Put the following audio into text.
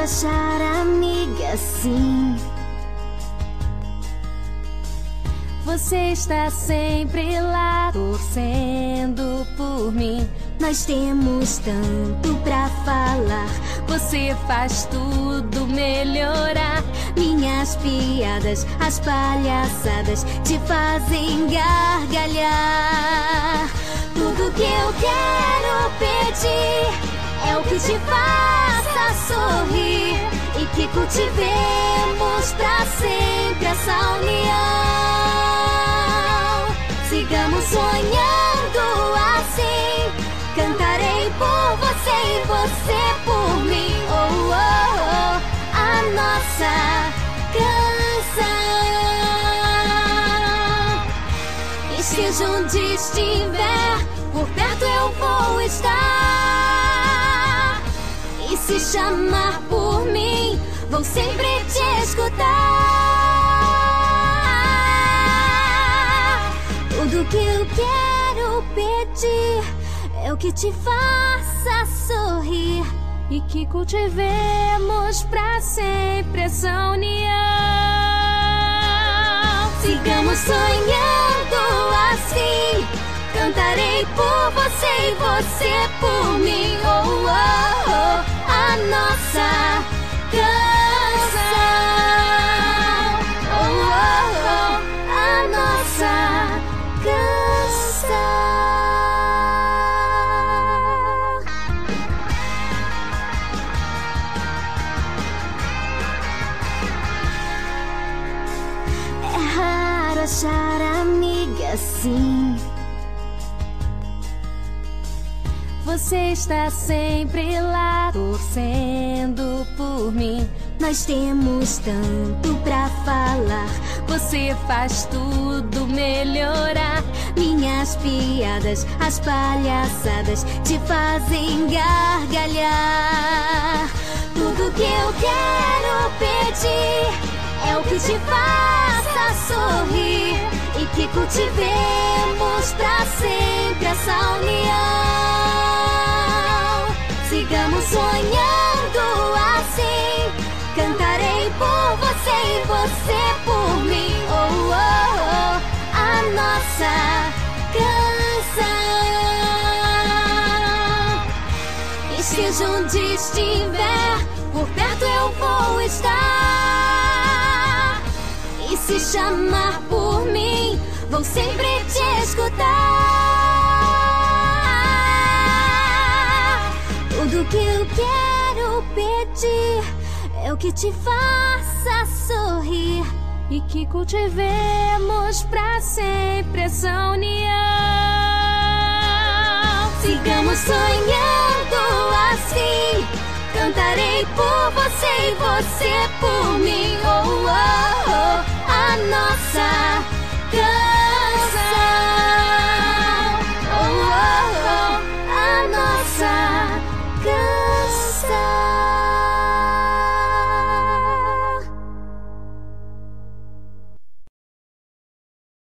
achar amiga, sim. Você está sempre lá, torcendo por mim. Nós temos tanto pra falar. Você faz tudo melhorar. Minhas piadas, as palhaçadas te fazem gargalhar. Tudo que eu quero pedir é o que te faça sorrir e que cultivemos pra sempre essa união. Sigamos sonhando assim. Cantarei por você e você por mim. Oh, oh, oh, a nossa canção. Esteja onde estiver, por perto eu vou estar. E se chamar por mim, vou sempre te escutar. Tudo que eu quero pedir é o que te faça sorrir e que cultivemos pra sempre essa união. Sigamos sonhando assim. Cantarei por você e você por mim. Oh, oh, oh, a nossa canção. Oh, oh, oh, a nossa canção. É raro achar amiga assim. Você está sempre lá, torcendo por mim. Nós temos tanto pra falar. Você faz tudo melhorar. Minhas piadas, as palhaçadas te fazem gargalhar. Tudo que eu quero pedir é o que te faça sorrir e que cultivemos pra sempre essa união. Sigamos sonhando assim. Cantarei por você e você por mim. Oh, oh, oh, a nossa canção. Esteja onde estiver, por perto eu vou estar. E se chamar por mim, vou sempre te escutar. Tudo que eu quero pedir é o que te faça sorrir e que cultivemos pra sempre essa união. Sigamos sonhando assim. Cantarei por você e você por mim. Oh, oh, oh, a nossa